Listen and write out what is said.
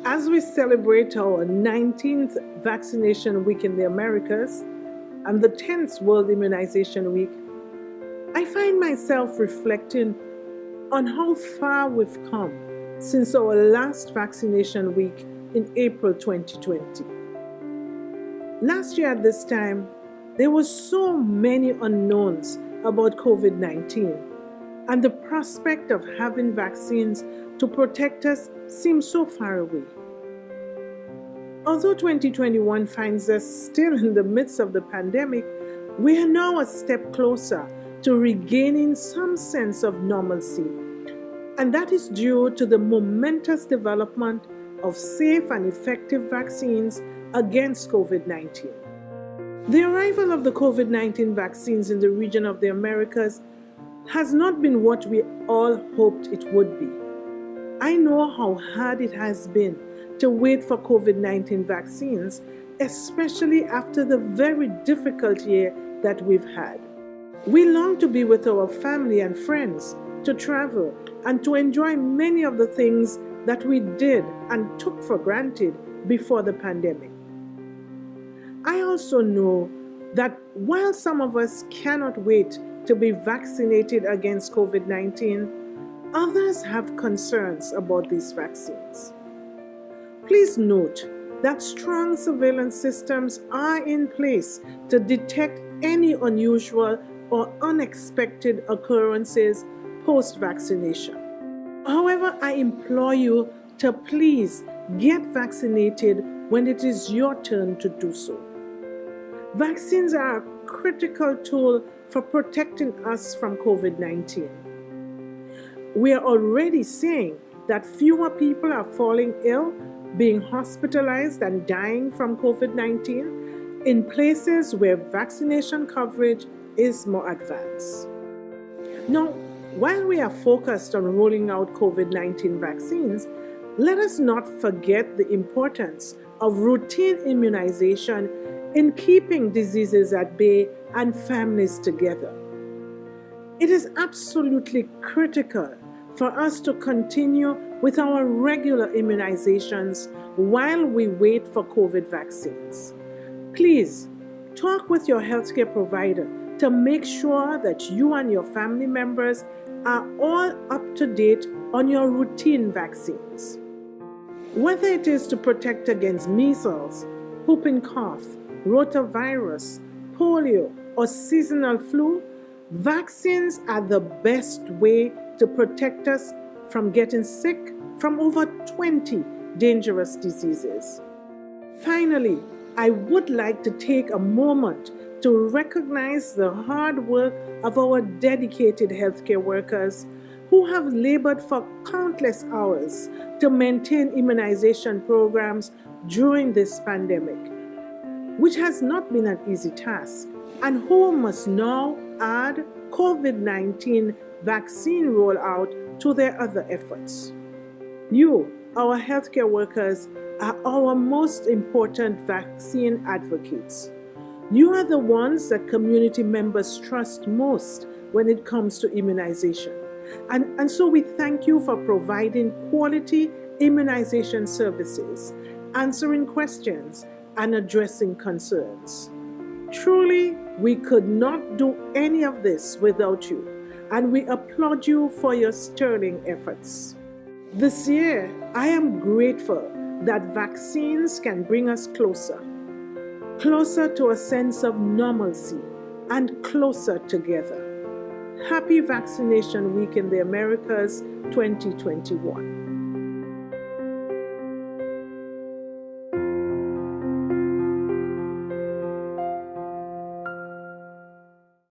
As we celebrate our 19th vaccination week in the Americas and the 10th World Immunization Week, I find myself reflecting on how far we've come since our last vaccination week in April 2020. Last year at this time, there were so many unknowns about COVID-19, and the prospect of having vaccines to protect us seemed so far away. Although 2021 finds us still in the midst of the pandemic, we are now a step closer to regaining some sense of normalcy, and that is due to the momentous development of safe and effective vaccines against COVID-19. The arrival of the COVID-19 vaccines in the region of the Americas has not been what we all hoped it would be. I know how hard it has been to wait for COVID-19 vaccines, especially after the very difficult year that we've had. We long to be with our family and friends, to travel, and to enjoy many of the things that we did and took for granted before the pandemic. I also know that while some of us cannot wait to be vaccinated against COVID-19, others have concerns about these vaccines. Please note that strong surveillance systems are in place to detect any unusual or unexpected occurrences post-vaccination. However, I implore you to please get vaccinated when it is your turn to do so. Vaccines are a critical tool for protecting us from COVID-19. We are already seeing that fewer people are falling ill, being hospitalized and dying from COVID-19 in places where vaccination coverage is more advanced. Now, while we are focused on rolling out COVID-19 vaccines, let us not forget the importance of routine immunization in keeping diseases at bay and families together. It is absolutely critical for us to continue with our regular immunizations while we wait for COVID vaccines. Please talk with your healthcare provider to make sure that you and your family members are all up to date on your routine vaccines. Whether it is to protect against measles, whooping cough, rotavirus, polio, or seasonal flu, vaccines are the best way to protect us from getting sick from over 20 dangerous diseases. Finally, I would like to take a moment to recognize the hard work of our dedicated healthcare workers who have labored for countless hours to maintain immunization programs during this pandemic, which has not been an easy task, and who must now add COVID-19 vaccine rollout to their other efforts. You, our healthcare workers, are our most important vaccine advocates. You are the ones that community members trust most when it comes to immunization. And so we thank you for providing quality immunization services, answering questions, and addressing concerns. Truly, we could not do any of this without you, and we applaud you for your sterling efforts. This year, I am grateful that vaccines can bring us closer to a sense of normalcy and closer together. Happy Vaccination Week in the Americas 2021.